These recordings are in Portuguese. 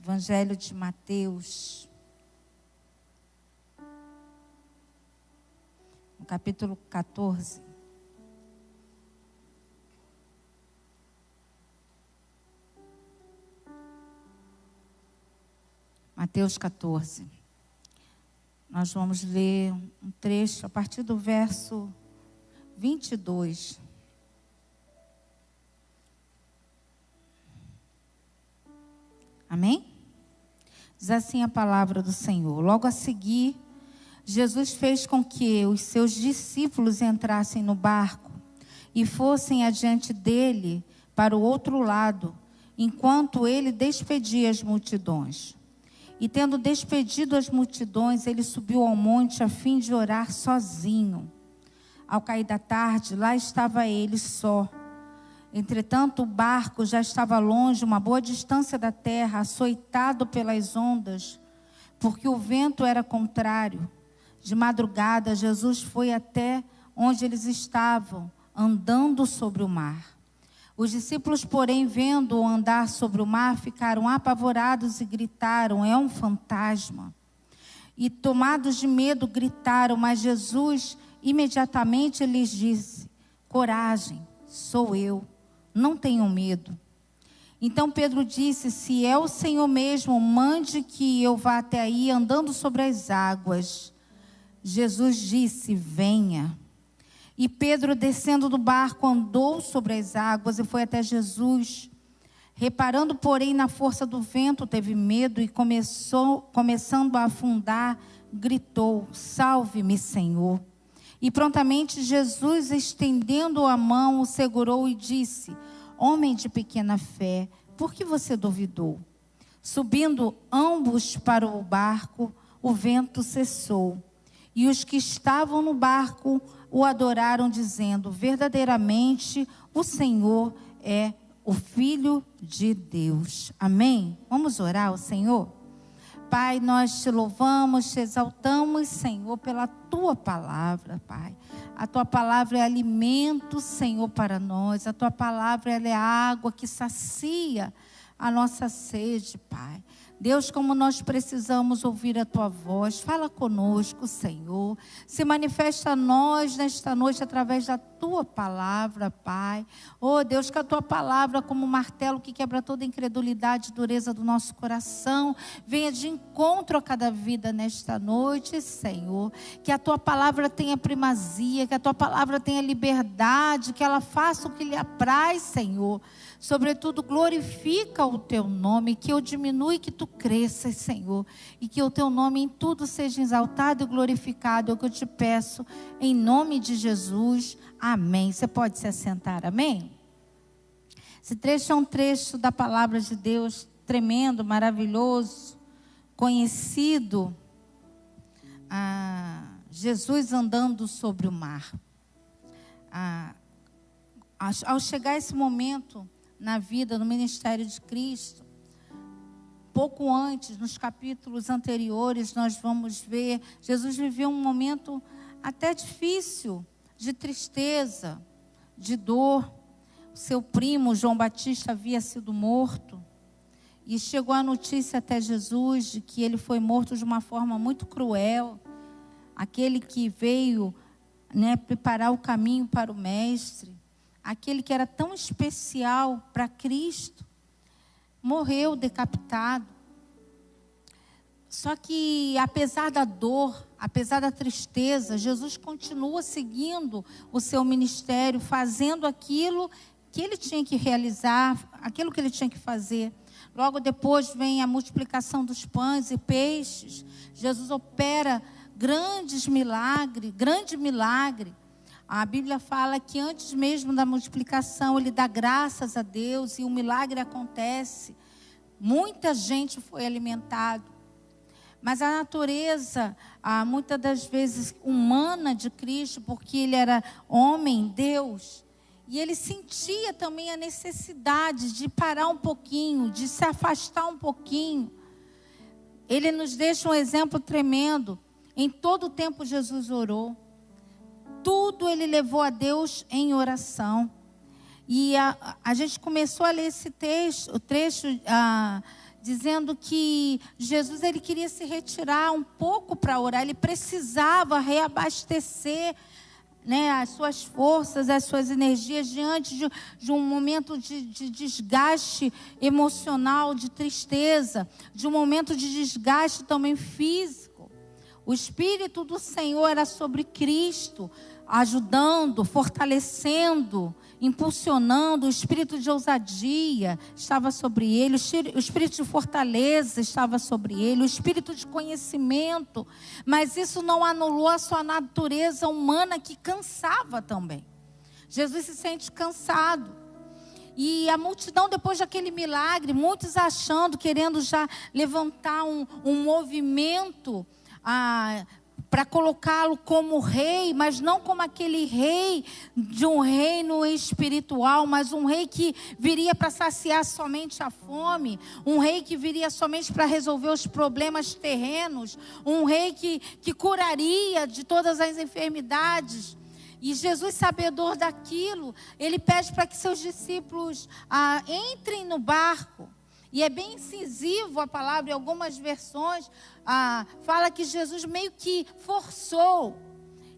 Evangelho de Mateus, no capítulo 14. Mateus 14. Nós vamos ler um trecho a partir do verso 22. Amém? Diz assim a palavra do Senhor. Logo a seguir, Jesus fez com que os seus discípulos entrassem no barco e fossem adiante dele para o outro lado, enquanto ele despedia as multidões. E tendo despedido as multidões, ele subiu ao monte a fim de orar sozinho. Ao cair da tarde, lá estava ele só. Entretanto, o barco já estava longe, uma boa distância da terra, açoitado pelas ondas, porque o vento era contrário. De madrugada, Jesus foi até onde eles estavam, andando sobre o mar. Os discípulos, porém, vendo-o andar sobre o mar, ficaram apavorados e gritaram: é um fantasma. E tomados de medo, gritaram, mas Jesus imediatamente lhes disse: coragem, sou eu, não tenham medo. Então Pedro disse: se é o Senhor mesmo, mande que eu vá até aí andando sobre as águas. Jesus disse: venha. E Pedro, descendo do barco, andou sobre as águas e foi até Jesus. Reparando, porém, na força do vento, teve medo e começando a afundar, gritou: salve-me, Senhor. E prontamente Jesus, estendendo a mão, o segurou e disse: homem de pequena fé, por que você duvidou? Subindo ambos para o barco, o vento cessou. E os que estavam no barco o adoraram, dizendo: verdadeiramente o Senhor é o Filho de Deus. Amém? Vamos orar ao Senhor? Pai, nós te louvamos, te exaltamos, Senhor, pela tua palavra, Pai. A tua palavra é alimento, Senhor, para nós. A tua palavra ela é água que sacia a nossa sede, Pai. Deus, como nós precisamos ouvir a tua voz, fala conosco, Senhor. Se manifesta a nós nesta noite através da tua palavra, Pai. Oh, Deus, que a tua palavra, como um martelo que quebra toda incredulidade e dureza do nosso coração, venha de encontro a cada vida nesta noite, Senhor. Que a tua palavra tenha primazia, que a tua palavra tenha liberdade, que ela faça o que lhe apraz, Senhor. Sobretudo, glorifica o teu nome, que eu diminua e que tu cresças, Senhor. E que o teu nome em tudo seja exaltado e glorificado. É o que eu te peço, em nome de Jesus. Amém. Você pode se assentar, amém? Esse trecho é um trecho da palavra de Deus, tremendo, maravilhoso, conhecido. Jesus andando sobre o mar. Ao chegar esse momento na vida, no ministério de Cristo, pouco antes, nos capítulos anteriores, nós vamos ver, Jesus viveu um momento até difícil, de tristeza, de dor. O seu primo, João Batista, havia sido morto. E chegou a notícia até Jesus de que ele foi morto de uma forma muito cruel. Aquele que veio, preparar o caminho para o Mestre. Aquele que era tão especial para Cristo, morreu decapitado. Só que, apesar da dor, apesar da tristeza, Jesus continua seguindo o seu ministério, fazendo aquilo que ele tinha que realizar, aquilo que ele tinha que fazer. Logo depois vem a multiplicação dos pães e peixes. Jesus opera grande milagre. A Bíblia fala que antes mesmo da multiplicação, ele dá graças a Deus e o milagre acontece. Muita gente foi alimentada. Mas a natureza, muitas das vezes humana de Cristo, porque ele era homem, Deus, e ele sentia também a necessidade de parar um pouquinho, de se afastar um pouquinho. Ele nos deixa um exemplo tremendo. Em todo o tempo Jesus orou. Tudo ele levou a Deus em oração. E a gente começou a ler esse trecho dizendo que Jesus ele queria se retirar um pouco para orar, ele precisava reabastecer, né, as suas forças, as suas energias diante de um momento de desgaste emocional, de tristeza, de um momento de desgaste também físico. O Espírito do Senhor era sobre Cristo, ajudando, fortalecendo, impulsionando. O espírito de ousadia estava sobre ele, o espírito de fortaleza estava sobre ele, o espírito de conhecimento, mas isso não anulou a sua natureza humana que cansava também. Jesus se sente cansado. E a multidão, depois daquele milagre, muitos achando, querendo já levantar um movimento para colocá-lo como rei, mas não como aquele rei de um reino espiritual, mas um rei que viria para saciar somente a fome, um rei que viria somente para resolver os problemas terrenos, um rei que curaria de todas as enfermidades. E Jesus, sabedor daquilo, ele pede para que seus discípulos entrem no barco. E é bem incisivo a palavra, em algumas versões, fala que Jesus meio que forçou.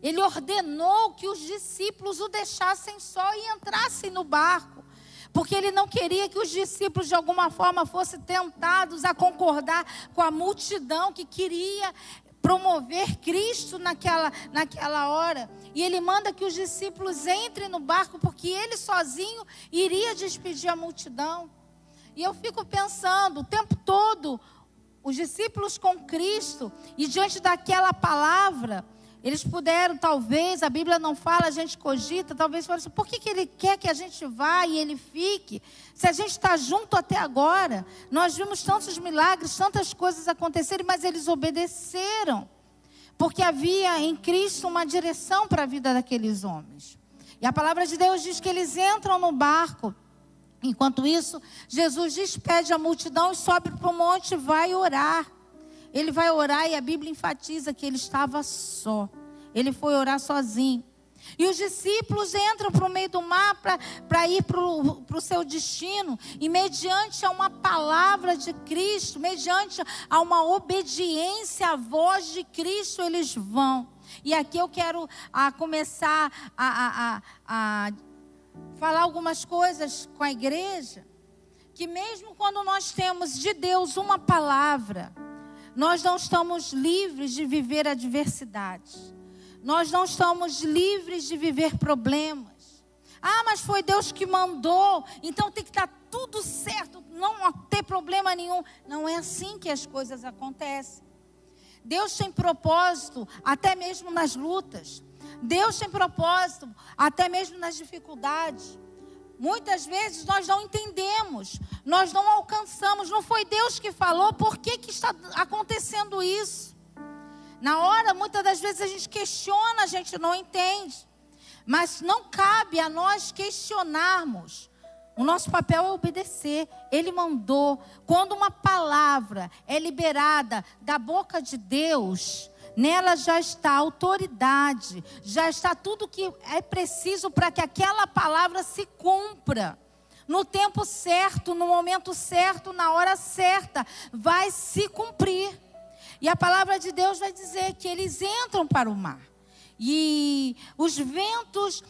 Ele ordenou que os discípulos o deixassem só e entrassem no barco. Porque ele não queria que os discípulos de alguma forma fossem tentados a concordar com a multidão que queria promover Cristo naquela hora. E ele manda que os discípulos entrem no barco, porque ele sozinho iria despedir a multidão. E eu fico pensando, o tempo todo, os discípulos com Cristo, e diante daquela palavra, eles puderam, talvez, a Bíblia não fala, a gente cogita, talvez fale assim, por que ele quer que a gente vá e ele fique? Se a gente está junto até agora, nós vimos tantos milagres, tantas coisas acontecerem, mas eles obedeceram, porque havia em Cristo uma direção para a vida daqueles homens. E a palavra de Deus diz que eles entram no barco. Enquanto isso, Jesus despede a multidão e sobe para o monte e vai orar. Ele vai orar e a Bíblia enfatiza que ele estava só. Ele foi orar sozinho. E os discípulos entram para o meio do mar para ir para o seu destino. E mediante a uma palavra de Cristo, mediante a uma obediência à voz de Cristo, eles vão. E aqui eu quero começar a falar algumas coisas com a igreja, que mesmo quando nós temos de Deus uma palavra, nós não estamos livres de viver adversidades. Nós não estamos livres de viver problemas. Mas foi Deus que mandou, então tem que estar tudo certo, não ter problema nenhum. Não é assim que as coisas acontecem. Deus tem propósito até mesmo nas lutas. Deus tem propósito até mesmo nas dificuldades. Muitas vezes nós não entendemos, nós não alcançamos. Não foi Deus que falou, por que está acontecendo isso? Na hora, muitas das vezes a gente questiona, a gente não entende. Mas não cabe a nós questionarmos. O nosso papel é obedecer. Ele mandou. Quando uma palavra é liberada da boca de Deus, nela já está a autoridade, já está tudo que é preciso para que aquela palavra se cumpra. No tempo certo, no momento certo, na hora certa, vai se cumprir. E a palavra de Deus vai dizer que eles entram para o mar. E os ventos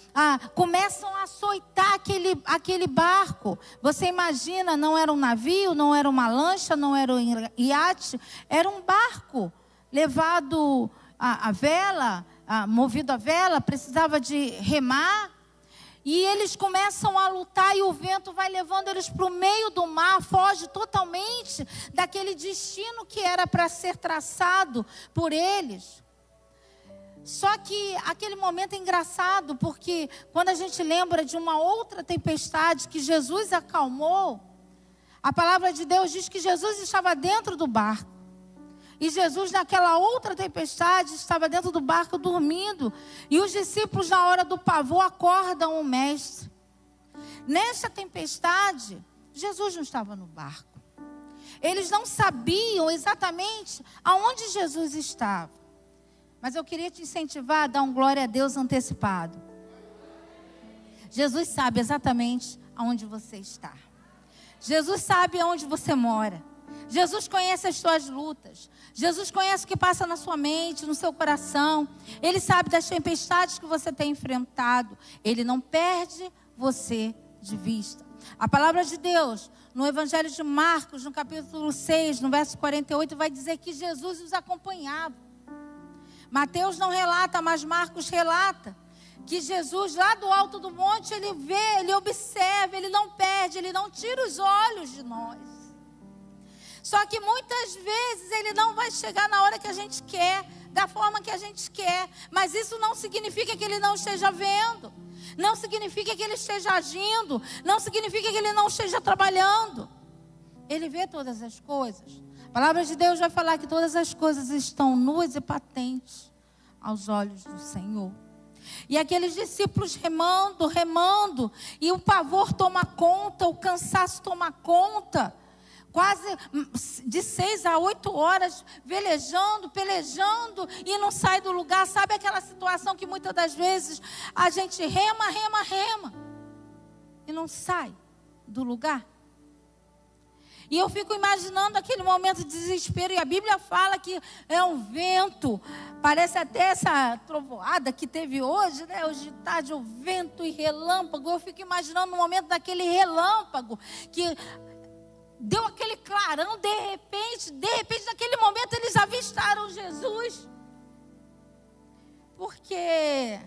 começam a açoitar aquele barco. Você imagina, não era um navio, não era uma lancha, não era um iate, era um barco levado a vela, movido a vela, precisava de remar. E eles começam a lutar e o vento vai levando eles para o meio do mar, foge totalmente daquele destino que era para ser traçado por eles. Só que aquele momento é engraçado, porque quando a gente lembra de uma outra tempestade que Jesus acalmou, a palavra de Deus diz que Jesus estava dentro do barco. E Jesus, naquela outra tempestade, estava dentro do barco dormindo. E os discípulos, na hora do pavor, acordam o mestre. Nessa tempestade, Jesus não estava no barco. Eles não sabiam exatamente aonde Jesus estava. Mas eu queria te incentivar a dar um glória a Deus antecipado. Jesus sabe exatamente aonde você está. Jesus sabe aonde você mora. Jesus conhece as suas lutas. Jesus conhece o que passa na sua mente, no seu coração. Ele sabe das tempestades que você tem enfrentado. Ele não perde você de vista. A palavra de Deus, no Evangelho de Marcos, no capítulo 6, no verso 48, vai dizer que Jesus os acompanhava. Mateus não relata, mas Marcos relata que Jesus, lá do alto do monte, ele vê, ele observa, ele não perde, ele não tira os olhos de nós. Só que muitas vezes ele não vai chegar na hora que a gente quer, da forma que a gente quer. Mas isso não significa que ele não esteja vendo. Não significa que ele esteja agindo. Não significa que ele não esteja trabalhando. Ele vê todas as coisas. A palavra de Deus vai falar que todas as coisas estão nuas e patentes aos olhos do Senhor. E aqueles discípulos remando, e o pavor toma conta, o cansaço toma conta. Quase de 6 a 8 horas, velejando, pelejando, e não sai do lugar. Sabe aquela situação que muitas das vezes a gente rema, e não sai do lugar? E eu fico imaginando aquele momento de desespero. E a Bíblia fala que é um vento. Parece até essa trovoada que teve hoje, né? Hoje de tarde, o vento e relâmpago. Eu fico imaginando o momento daquele relâmpago que deu aquele clarão. De repente, naquele momento, eles avistaram Jesus. Porque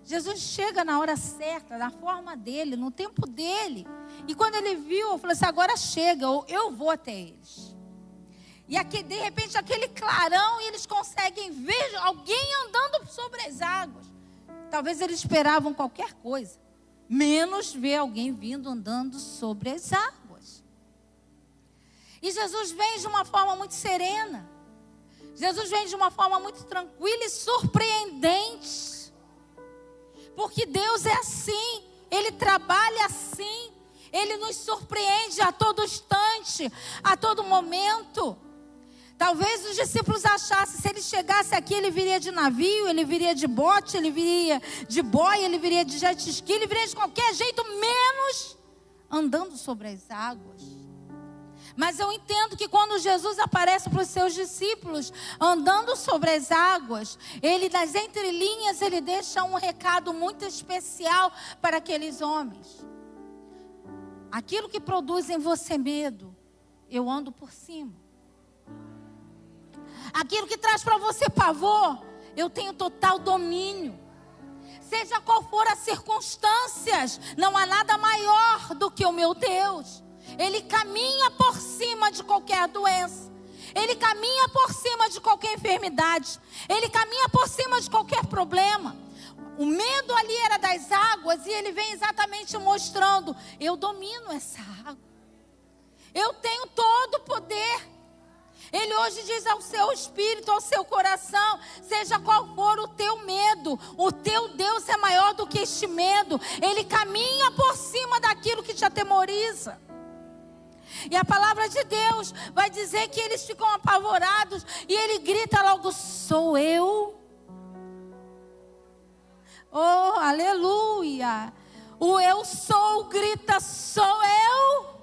Jesus chega na hora certa, na forma dele, no tempo dele. E quando ele viu, eu falei assim, agora chega, eu vou até eles. E aqui, de repente, aquele clarão, e eles conseguem ver alguém andando sobre as águas. Talvez eles esperavam qualquer coisa, menos ver alguém vindo andando sobre as águas. E Jesus vem de uma forma muito serena. Jesus vem de uma forma muito tranquila e surpreendente. Porque Deus é assim, Ele trabalha assim, Ele nos surpreende a todo instante, a todo momento. Talvez os discípulos achassem, se ele chegasse aqui, ele viria de navio, ele viria de bote, ele viria de boia, ele viria de jet ski, ele viria de qualquer jeito, menos andando sobre as águas. Mas eu entendo que quando Jesus aparece para os seus discípulos, andando sobre as águas, ele, nas entrelinhas, ele deixa um recado muito especial para aqueles homens. Aquilo que produz em você medo, eu ando por cima. Aquilo que traz para você pavor, eu tenho total domínio. Seja qual for as circunstâncias, não há nada maior do que o meu Deus. Ele caminha por cima de qualquer doença. Ele caminha por cima de qualquer enfermidade. Ele caminha por cima de qualquer problema. O medo ali era das águas, e ele vem exatamente mostrando, eu domino essa água. Eu tenho todo o poder. Ele hoje diz ao seu espírito, ao seu coração, seja qual for o teu medo, o teu Deus é maior do que este medo. Ele caminha por cima daquilo que te atemoriza. E a palavra de Deus vai dizer que eles ficam apavorados, e ele grita logo, sou eu. Oh, aleluia. O eu sou grita, sou eu.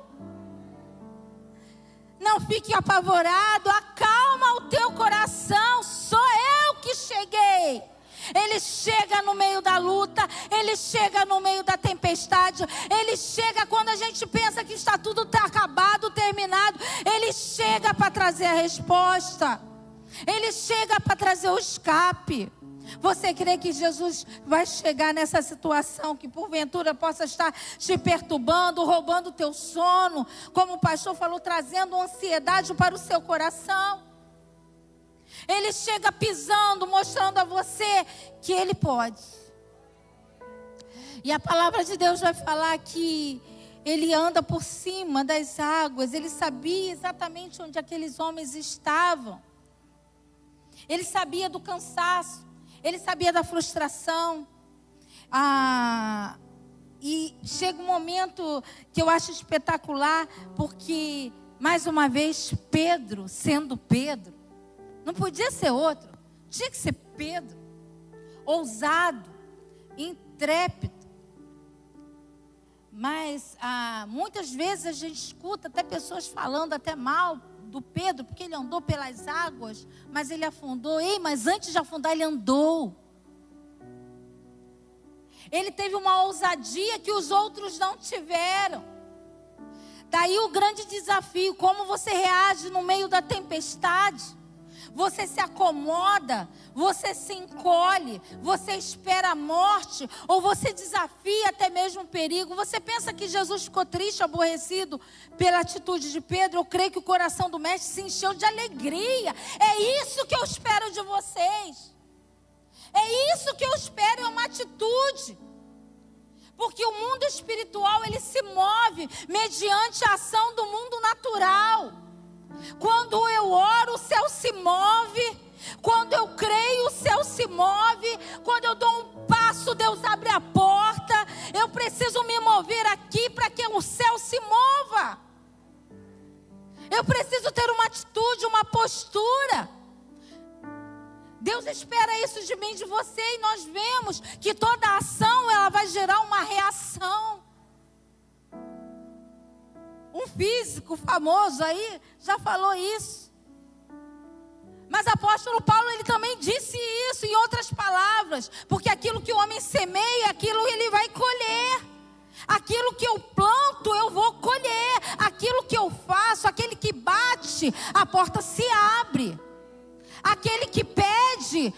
Não fique apavorado, acalma o teu coração, sou eu que cheguei. Ele chega no meio da luta, ele chega no meio da tempestade, ele chega quando a gente pensa que está tudo acabado, terminado. Ele chega para trazer a resposta, ele chega para trazer o escape. Você crê que Jesus vai chegar nessa situação que porventura possa estar te perturbando, roubando o teu sono, como o pastor falou, trazendo ansiedade para o seu coração? Ele chega pisando, mostrando a você que Ele pode. E a palavra de Deus vai falar que Ele anda por cima das águas. Ele sabia exatamente onde aqueles homens estavam. Ele sabia do cansaço. Ele sabia da frustração. E chega um momento que eu acho espetacular, porque, mais uma vez, Pedro, sendo Pedro, não podia ser outro, tinha que ser Pedro, ousado, intrépido. Mas muitas vezes a gente escuta até pessoas falando até mal do Pedro, porque ele andou pelas águas, mas ele afundou. Ei, mas antes de afundar, ele andou. Ele teve uma ousadia que os outros não tiveram. Daí o grande desafio, como você reage no meio da tempestade? Você se acomoda, você se encolhe, você espera a morte, ou você desafia até mesmo o perigo. Você pensa que Jesus ficou triste, aborrecido pela atitude de Pedro? Eu creio que o coração do mestre se encheu de alegria. É isso que eu espero de vocês. É isso que eu espero, é uma atitude. Porque o mundo espiritual, ele se move mediante a ação do mundo natural. Quando eu oro, o céu se move. Quando eu creio, o céu se move. Quando eu dou um passo, Deus abre a porta. Eu preciso me mover aqui para que o céu se mova. Eu preciso ter uma atitude, uma postura. Deus espera isso de mim, de você, e nós vemos que toda ação, ela vai gerar uma reação. Um físico famoso aí já falou isso. Mas o apóstolo Paulo, ele também disse isso em outras palavras. Porque aquilo que o homem semeia, aquilo ele vai colher. Aquilo que eu planto, eu vou colher. Aquilo que eu faço, aquele que bate, a porta se abre. Aquele que pede,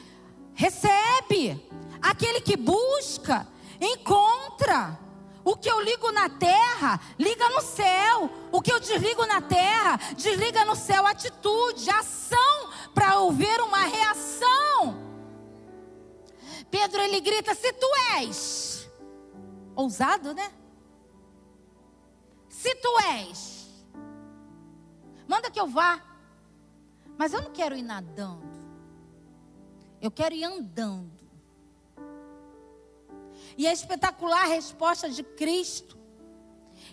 recebe. Aquele que busca, encontra. O que eu ligo na terra, liga no céu. O que eu desligo na terra, desliga no céu. Atitude, ação, para haver uma reação. Pedro, ele grita: se tu és. Ousado, né? Se tu és, manda que eu vá. Mas eu não quero ir nadando. Eu quero ir andando. E a espetacular resposta de Cristo.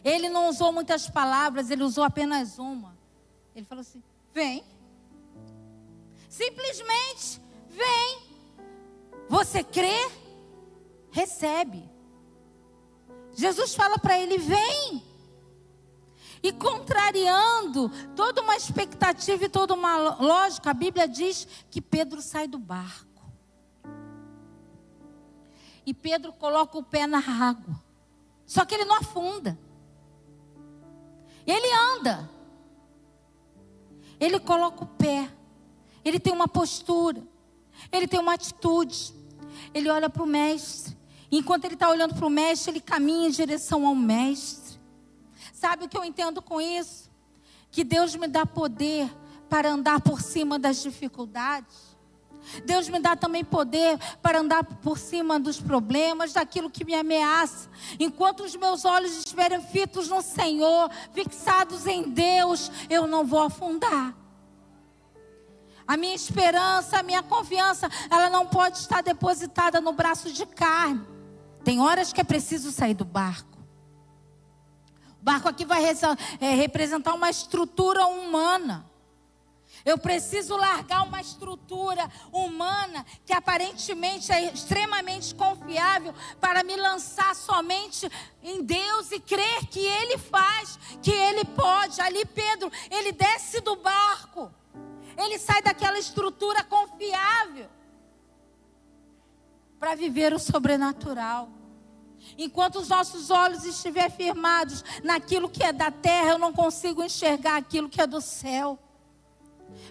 Ele não usou muitas palavras, ele usou apenas uma. Ele falou assim: vem. Simplesmente, vem. Você crê? Recebe. Jesus fala para ele: vem. E contrariando toda uma expectativa e toda uma lógica, a Bíblia diz que Pedro sai do barco. E Pedro coloca o pé na água. Só que ele não afunda. Ele anda. Ele coloca o pé. Ele tem uma postura. Ele tem uma atitude. Ele olha para o mestre. Enquanto ele está olhando para o mestre, ele caminha em direção ao mestre. Sabe o que eu entendo com isso? Que Deus me dá poder para andar por cima das dificuldades. Deus me dá também poder para andar por cima dos problemas, daquilo que me ameaça. Enquanto os meus olhos estiverem fitos no Senhor, fixados em Deus, eu não vou afundar. A minha esperança, a minha confiança, ela não pode estar depositada no braço de carne. Tem horas que é preciso sair do barco. O barco aqui vai representar uma estrutura humana. Eu preciso largar uma estrutura humana que aparentemente é extremamente confiável para me lançar somente em Deus e crer que Ele faz, que Ele pode. Ali Pedro, ele desce do barco. Ele sai daquela estrutura confiável para viver o sobrenatural. Enquanto os nossos olhos estiverem firmados naquilo que é da terra, eu não consigo enxergar aquilo que é do céu.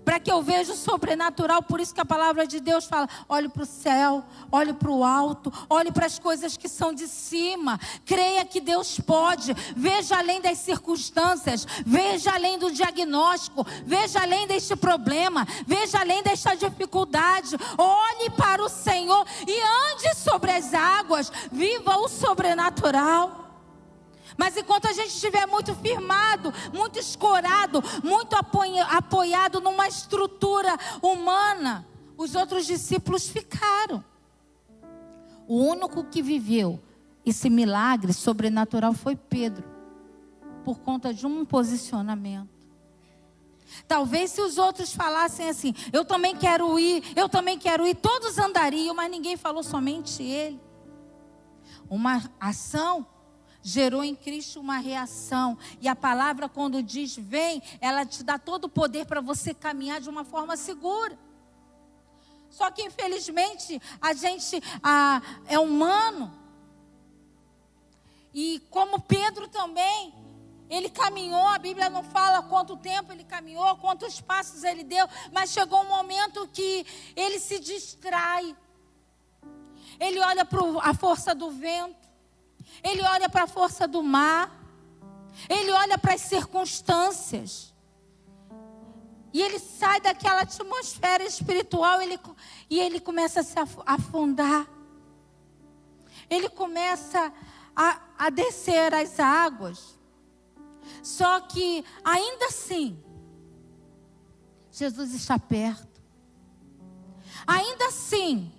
Para que eu veja o sobrenatural, por isso que a palavra de Deus fala: olhe para o céu, olhe para o alto, olhe para as coisas que são de cima. Creia que Deus pode. Veja além das circunstâncias, veja além do diagnóstico, veja além deste problema, veja além desta dificuldade. Olhe para o Senhor e ande sobre as águas. Viva o sobrenatural. Mas enquanto a gente estiver muito firmado, muito escorado, muito apoiado numa estrutura humana, os outros discípulos ficaram. O único que viveu esse milagre sobrenatural foi Pedro, por conta de um posicionamento. Talvez se os outros falassem assim: eu também quero ir, todos andariam, mas ninguém falou, somente ele. Uma ação gerou em Cristo uma reação. E a palavra, quando diz vem, ela te dá todo o poder para você caminhar de uma forma segura. Só que infelizmente a gente é humano. E como Pedro também, ele caminhou, a Bíblia não fala quanto tempo ele caminhou, quantos passos ele deu, mas chegou um momento que ele se distrai. Ele olha para a força do vento, ele olha para a força do mar, ele olha para as circunstâncias. E ele sai daquela atmosfera espiritual e ele começa a se afundar. Ele começa a descer as águas. Só que, ainda assim, Jesus está perto. Ainda assim,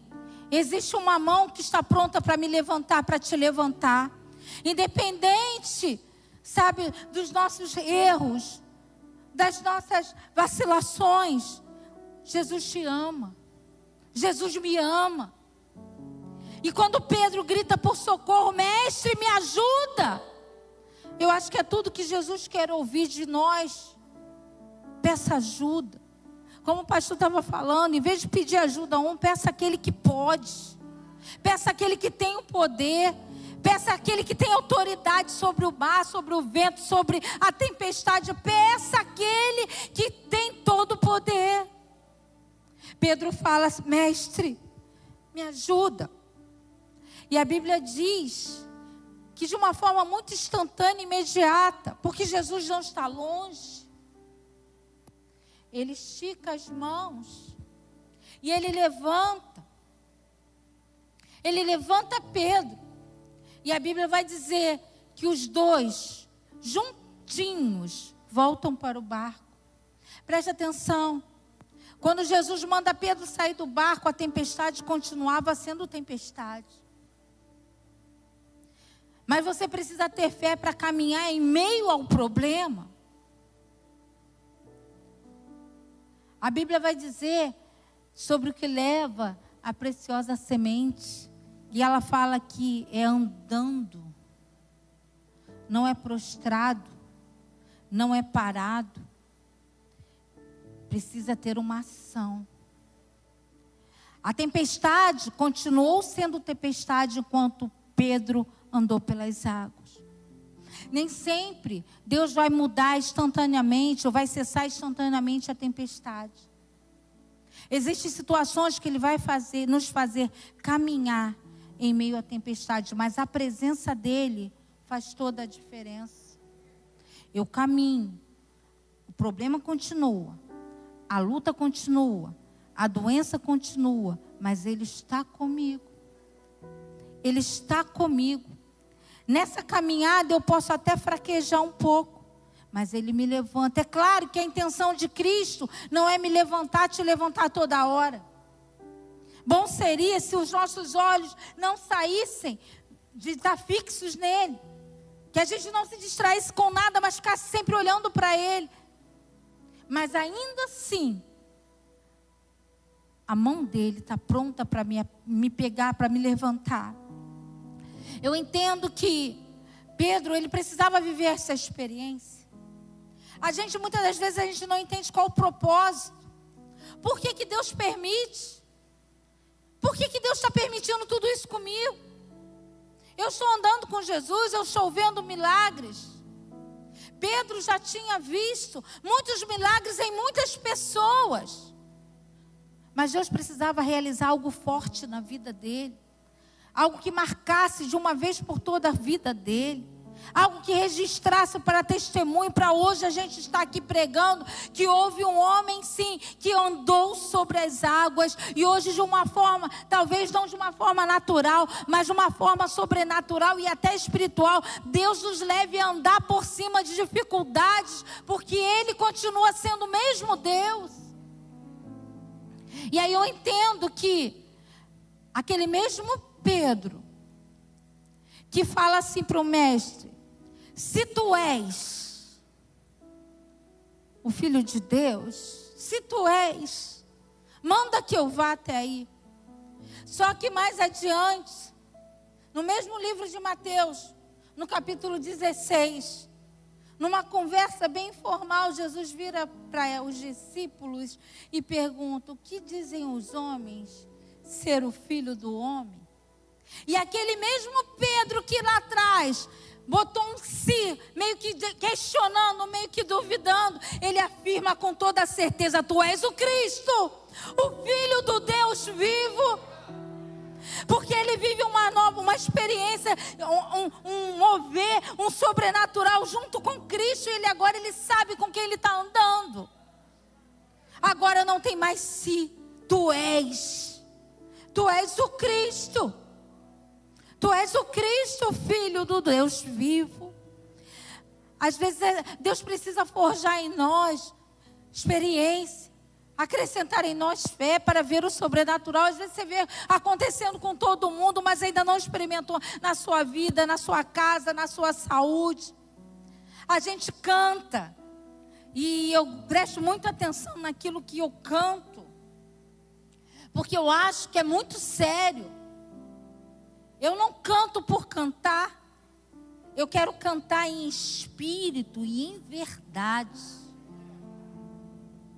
existe uma mão que está pronta para me levantar, para te levantar. Independente, sabe, dos nossos erros, das nossas vacilações. Jesus te ama. Jesus me ama. E quando Pedro grita por socorro, mestre, me ajuda. Eu acho que é tudo que Jesus quer ouvir de nós. Peça ajuda. Como o pastor estava falando, em vez de pedir ajuda a um, peça aquele que pode. Peça aquele que tem o poder. Peça aquele que tem autoridade sobre o mar, sobre o vento, sobre a tempestade. Peça aquele que tem todo o poder. Pedro fala, mestre, me ajuda. E a Bíblia diz que de uma forma muito instantânea e imediata, porque Jesus não está longe, ele estica as mãos e ele levanta Pedro, e a Bíblia vai dizer que os dois juntinhos voltam para o barco. Preste atenção, quando Jesus manda Pedro sair do barco, a tempestade continuava sendo tempestade. Mas você precisa ter fé para caminhar em meio ao problema. A Bíblia vai dizer sobre o que leva a preciosa semente. E ela fala que é andando. Não é prostrado. Não é parado. Precisa ter uma ação. A tempestade continuou sendo tempestade enquanto Pedro andou pelas águas. Nem sempre Deus vai mudar instantaneamente ou vai cessar instantaneamente a tempestade. Existem situações que Ele vai nos fazer caminhar em meio à tempestade, mas a presença dEle faz toda a diferença. Eu caminho, o problema continua, a luta continua, a doença continua, mas Ele está comigo. Ele está comigo. Nessa caminhada eu posso até fraquejar um pouco, mas Ele me levanta. É claro que a intenção de Cristo não é me levantar, te levantar toda hora. Bom seria se os nossos olhos não saíssem de estar fixos nele. Que a gente não se distraísse com nada, mas ficasse sempre olhando para Ele. Mas ainda assim, a mão dele está pronta para me pegar, para me levantar. Eu entendo que Pedro, ele precisava viver essa experiência. Muitas das vezes, a gente não entende qual o propósito. Por que Deus permite? Por que Deus está permitindo tudo isso comigo? Eu estou andando com Jesus, eu estou vendo milagres. Pedro já tinha visto muitos milagres em muitas pessoas. Mas Deus precisava realizar algo forte na vida dele. Algo que marcasse de uma vez por toda a vida dele. Algo que registrasse para testemunho, para hoje a gente estar aqui pregando, que houve um homem sim, que andou sobre as águas, e hoje de uma forma, talvez não de uma forma natural, mas de uma forma sobrenatural e até espiritual, Deus nos leve a andar por cima de dificuldades, porque Ele continua sendo o mesmo Deus. E aí eu entendo que aquele mesmo Pedro, que fala assim para o mestre, se tu és o Filho de Deus, se tu és, manda que eu vá até aí. Só que mais adiante, no mesmo livro de Mateus, no capítulo 16, numa conversa bem informal, Jesus vira para os discípulos e pergunta: o que dizem os homens ser o Filho do Homem? E aquele mesmo Pedro que lá atrás botou um si, meio que questionando, meio que duvidando, ele afirma com toda certeza: tu és o Cristo, o Filho do Deus vivo. Porque ele vive uma experiência, um mover, um sobrenatural junto com Cristo. E agora ele sabe com quem ele está andando. Agora não tem mais si, tu és o Cristo. Tu és o Cristo, Filho do Deus vivo. Às vezes Deus precisa forjar em nós experiência, acrescentar em nós fé para ver o sobrenatural. Às vezes você vê acontecendo com todo mundo, mas ainda não experimentou na sua vida, na sua casa, na sua saúde. A gente canta, e eu presto muita atenção naquilo que eu canto, porque eu acho que é muito sério. Eu não canto por cantar. Eu quero cantar em espírito e em verdade.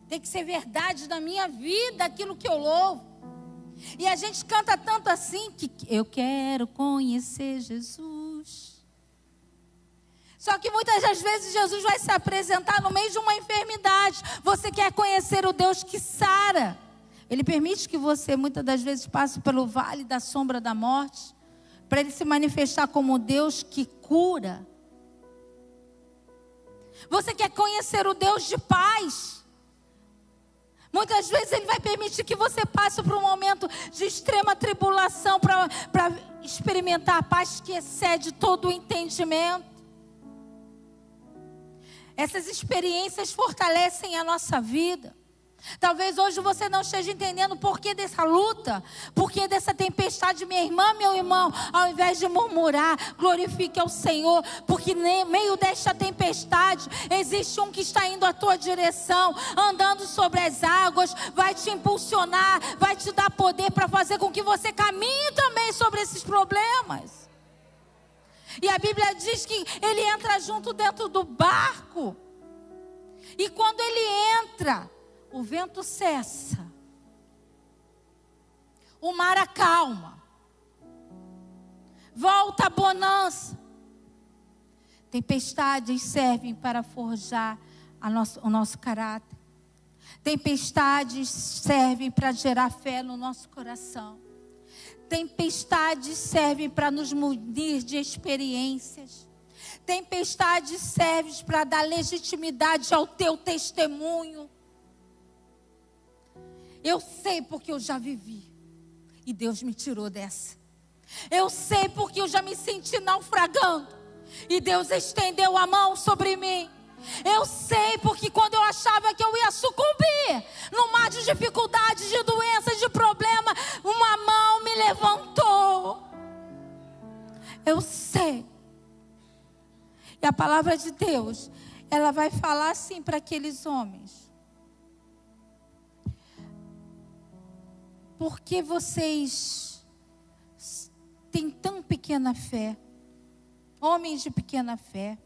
Tem que ser verdade na minha vida, aquilo que eu louvo. E a gente canta tanto assim que eu quero conhecer Jesus. Só que muitas das vezes Jesus vai se apresentar no meio de uma enfermidade. Você quer conhecer o Deus que sara. Ele permite que você muitas das vezes passe pelo vale da sombra da morte, para Ele se manifestar como Deus que cura. Você quer conhecer o Deus de paz. Muitas vezes Ele vai permitir que você passe por um momento de extrema tribulação para experimentar a paz que excede todo o entendimento. Essas experiências fortalecem a nossa vida. Talvez hoje você não esteja entendendo o porquê dessa luta, porquê dessa tempestade. Minha irmã, meu irmão, ao invés de murmurar, glorifique ao Senhor, porque no meio desta tempestade existe um que está indo à tua direção, andando sobre as águas, vai te impulsionar, vai te dar poder para fazer com que você caminhe também sobre esses problemas. E a Bíblia diz que ele entra junto dentro do barco, e quando ele entra, o vento cessa, o mar acalma, volta a bonança. Tempestades servem para forjar o nosso caráter. Tempestades servem para gerar fé no nosso coração. Tempestades servem para nos munir de experiências. Tempestades servem para dar legitimidade ao teu testemunho. Eu sei porque eu já vivi, e Deus me tirou dessa. Eu sei porque eu já me senti naufragando, e Deus estendeu a mão sobre mim. Eu sei porque quando eu achava que eu ia sucumbir no mar de dificuldades, de doenças, de problemas, uma mão me levantou. Eu sei. E a palavra de Deus, ela vai falar assim para aqueles homens: por que vocês têm tão pequena fé? Homens de pequena fé.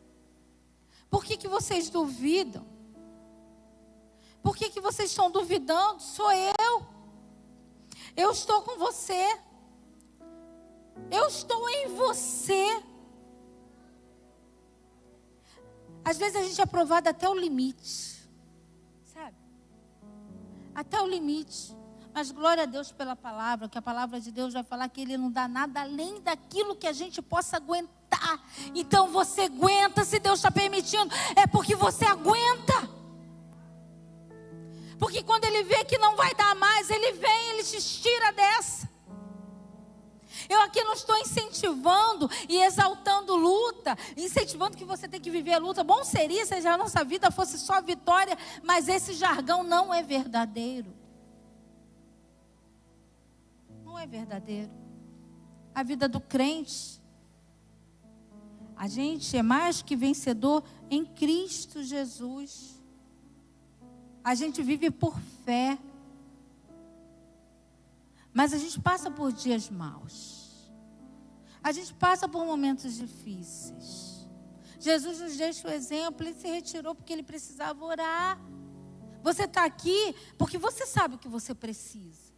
Por que vocês duvidam? Por que vocês estão duvidando? Sou eu. Eu estou com você. Eu estou em você. Às vezes a gente é provado até o limite. Sabe? Até o limite. Mas glória a Deus pela palavra, que a palavra de Deus vai falar que Ele não dá nada além daquilo que a gente possa aguentar. Então você aguenta, se Deus está permitindo, é porque você aguenta. Porque quando Ele vê que não vai dar mais, Ele vem, Ele te tira dessa. Eu aqui não estou incentivando e exaltando luta, incentivando que você tem que viver a luta. Bom seria se a nossa vida fosse só vitória, mas esse jargão não é verdadeiro. Não é verdadeiro. A vida do crente, a gente é mais que vencedor em Cristo Jesus. A gente vive por fé. Mas a gente passa por dias maus. A gente passa por momentos difíceis. Jesus nos deixa o exemplo, ele se retirou porque ele precisava orar. Você está aqui porque você sabe o que você precisa.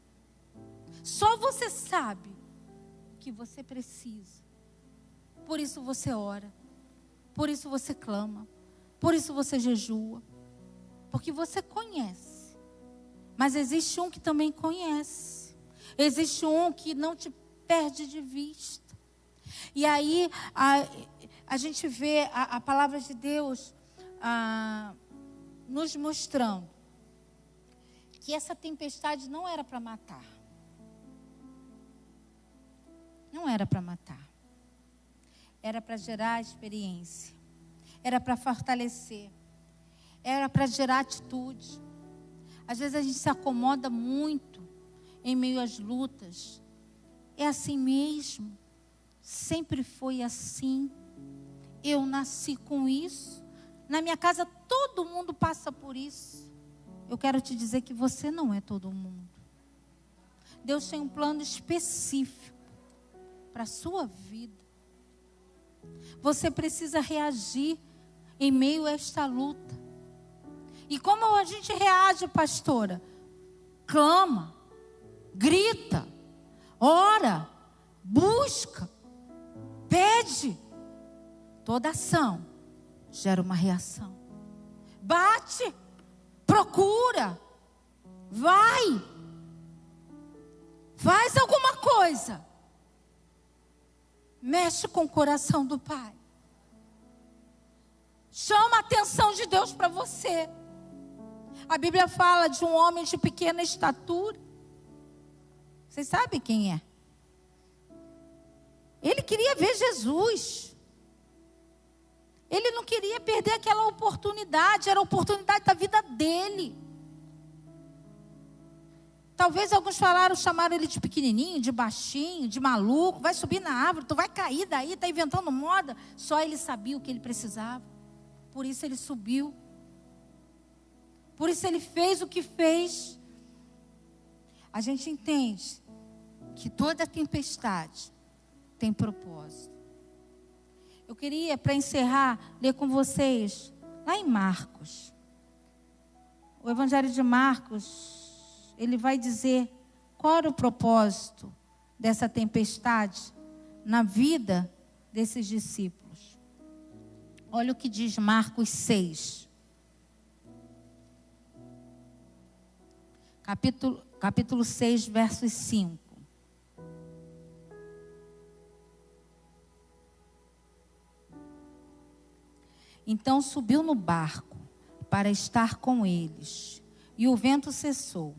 Só você sabe o que você precisa. Por isso você ora. Por isso você clama. Por isso você jejua. Porque você conhece. Mas existe um que também conhece. Existe um que não te perde de vista. E aí a gente vê a palavra de Deus nos mostrando que essa tempestade não era para matar. Não era para matar. Era para gerar experiência. Era para fortalecer. Era para gerar atitude. Às vezes a gente se acomoda muito em meio às lutas. É assim mesmo. Sempre foi assim. Eu nasci com isso. Na minha casa todo mundo passa por isso. Eu quero te dizer que você não é todo mundo. Deus tem um plano específico para a sua vida. Você precisa reagir em meio a esta luta. E como a gente reage, pastora? Clama, grita, ora, busca, pede. Toda ação gera uma reação. Bate, procura, vai, faz alguma coisa. Mexe com o coração do Pai. Chama a atenção de Deus para você. A Bíblia fala de um homem de pequena estatura. Vocês sabem quem é? Ele queria ver Jesus. Ele não queria perder aquela oportunidade. Era a oportunidade da vida dele. Talvez alguns chamaram ele de pequenininho, de baixinho, de maluco. Vai subir na árvore, tu vai cair daí, está inventando moda. Só ele sabia o que ele precisava. Por isso ele subiu. Por isso ele fez o que fez. A gente entende que toda tempestade tem propósito. Eu queria, para encerrar, ler com vocês lá em Marcos. O Evangelho de Marcos, ele vai dizer qual era o propósito dessa tempestade na vida desses discípulos. Olha o que diz Marcos 6. Capítulo 6, versos 5. Então subiu no barco para estar com eles, e o vento cessou.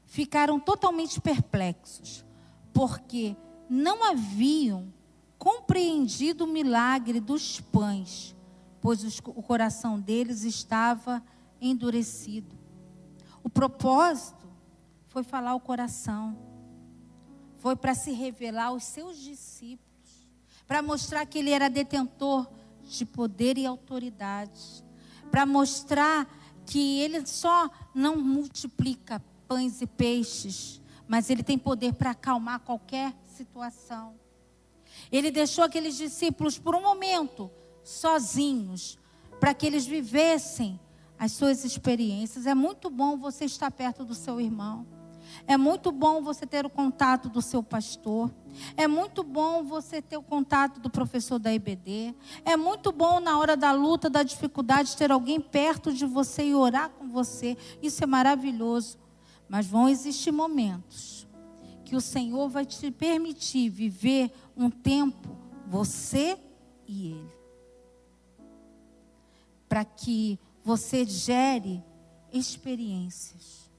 Ficaram totalmente perplexos, porque não haviam compreendido o milagre dos pães, pois o coração deles estava endurecido. O propósito foi falar o coração, foi para se revelar aos seus discípulos, para mostrar que ele era detentor de poder e autoridade, para mostrar que ele só não multiplica pães e peixes, mas ele tem poder para acalmar qualquer situação. Ele deixou aqueles discípulos por um momento sozinhos, para que eles vivessem as suas experiências. É muito bom você estar perto do seu irmão. É muito bom você ter o contato do seu pastor. É muito bom você ter o contato do professor da IBD. É muito bom na hora da luta, da dificuldade, ter alguém perto de você e orar com você. Isso é maravilhoso. Mas vão existir momentos que o Senhor vai te permitir viver um tempo, você e Ele. Para que você gere experiências.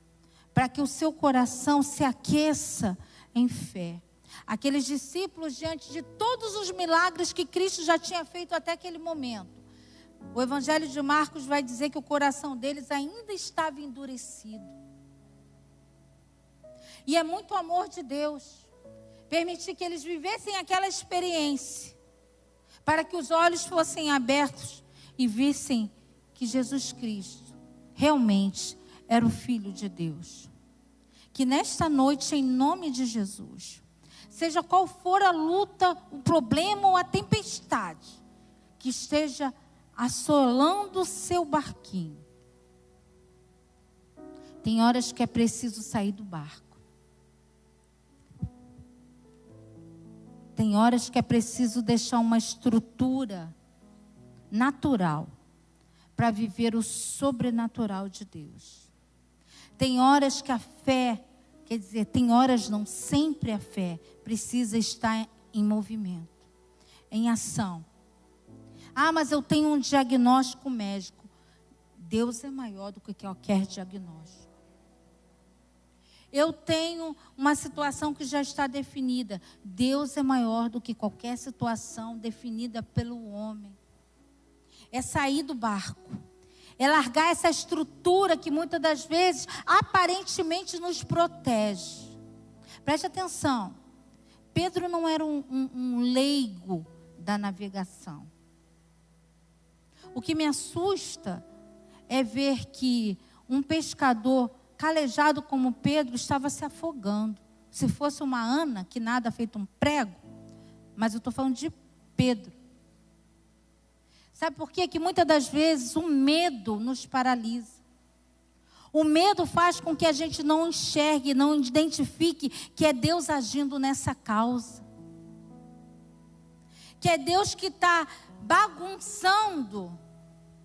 Para que o seu coração se aqueça em fé. Aqueles discípulos, diante de todos os milagres que Cristo já tinha feito até aquele momento, o Evangelho de Marcos vai dizer que o coração deles ainda estava endurecido. E é muito amor de Deus permitir que eles vivessem aquela experiência, para que os olhos fossem abertos e vissem que Jesus Cristo realmente era o Filho de Deus. Que nesta noite, em nome de Jesus, Seja qual for a luta, o problema ou a tempestade que esteja assolando o seu barquinho. Tem horas que é preciso sair do barco. Tem horas que é preciso deixar uma estrutura natural para viver o sobrenatural de Deus. Tem horas que a fé, quer dizer, tem horas não, sempre a fé precisa estar em movimento, em ação. Ah, mas eu tenho um diagnóstico médico. Deus é maior do que qualquer diagnóstico. Eu tenho uma situação que já está definida. Deus é maior do que qualquer situação definida pelo homem. É sair do barco. É largar essa estrutura que muitas das vezes aparentemente nos protege. Preste atenção. Pedro não era um leigo da navegação. O que me assusta é ver que um pescador calejado como Pedro estava se afogando. Se fosse uma Ana que nada feito um prego, mas eu estou falando de Pedro. Sabe por quê? Que muitas das vezes o medo nos paralisa. O medo faz com que a gente não enxergue, não identifique que é Deus agindo nessa causa. Que é Deus que está bagunçando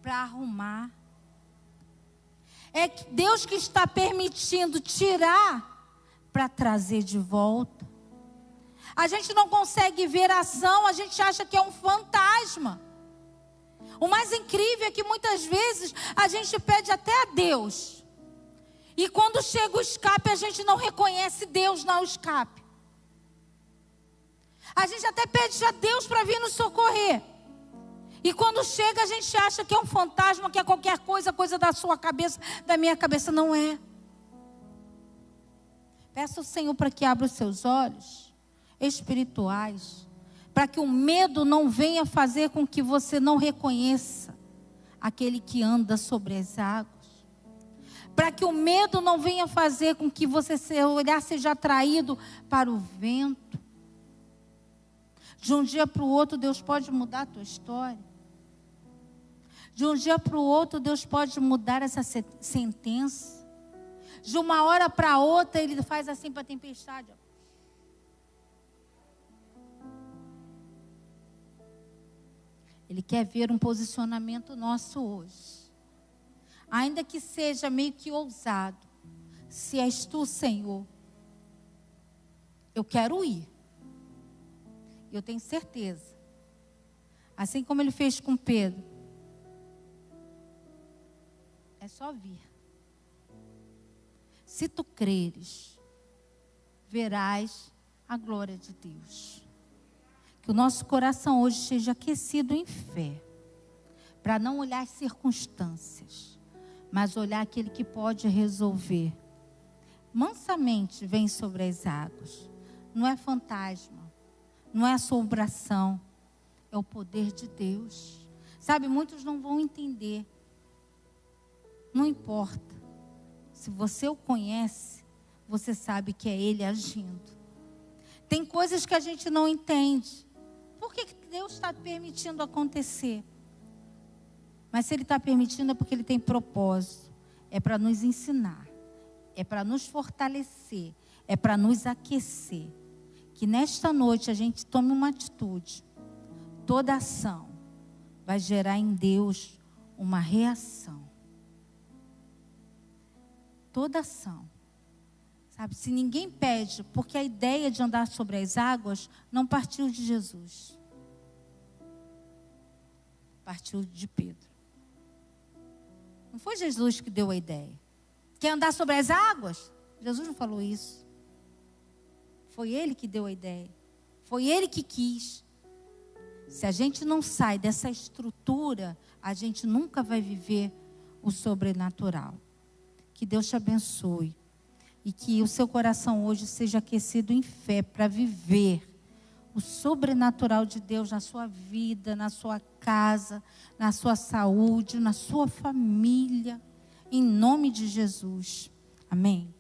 para arrumar. É Deus que está permitindo tirar para trazer de volta. A gente não consegue ver a ação, a gente acha que é um fantasma. O mais incrível é que muitas vezes a gente pede até a Deus. E quando chega o escape, a gente não reconhece Deus no escape. A gente até pede a Deus para vir nos socorrer. E quando chega, a gente acha que é um fantasma, que é qualquer coisa, coisa da sua cabeça, da minha cabeça. Não é. Peça ao Senhor para que abra os seus olhos espirituais, para que o medo não venha fazer com que você não reconheça aquele que anda sobre as águas. Para que o medo não venha fazer com que você, seu olhar seja atraído para o vento. De um dia para o outro, Deus pode mudar a tua história. De um dia para o outro, Deus pode mudar essa sentença. De uma hora para outra, Ele faz assim para a tempestade. Ele quer ver um posicionamento nosso hoje. Ainda que seja meio que ousado. Se és tu, Senhor, eu quero ir. Eu tenho certeza. Assim como Ele fez com Pedro. É só vir. Se tu creres, verás a glória de Deus. Que o nosso coração hoje seja aquecido em fé. Para não olhar as circunstâncias, mas olhar aquele que pode resolver. Mansamente vem sobre as águas. Não é fantasma, não é assombração, é o poder de Deus. Sabe, muitos não vão entender. Não importa. Se você o conhece, você sabe que é Ele agindo. Tem coisas que a gente não entende. Por que Deus está permitindo acontecer? Mas se Ele está permitindo é porque Ele tem propósito. É para nos ensinar. É para nos fortalecer. É para nos aquecer. Que nesta noite a gente tome uma atitude. Toda ação vai gerar em Deus uma reação. Toda ação. Sabe, se ninguém pede, porque a ideia de andar sobre as águas não partiu de Jesus. Partiu de Pedro. Não foi Jesus que deu a ideia. Quer andar sobre as águas? Jesus não falou isso. Foi Ele que deu a ideia. Foi Ele que quis. Se a gente não sai dessa estrutura, a gente nunca vai viver o sobrenatural. Que Deus te abençoe. E que o seu coração hoje seja aquecido em fé para viver o sobrenatural de Deus na sua vida, na sua casa, na sua saúde, na sua família. Em nome de Jesus. Amém.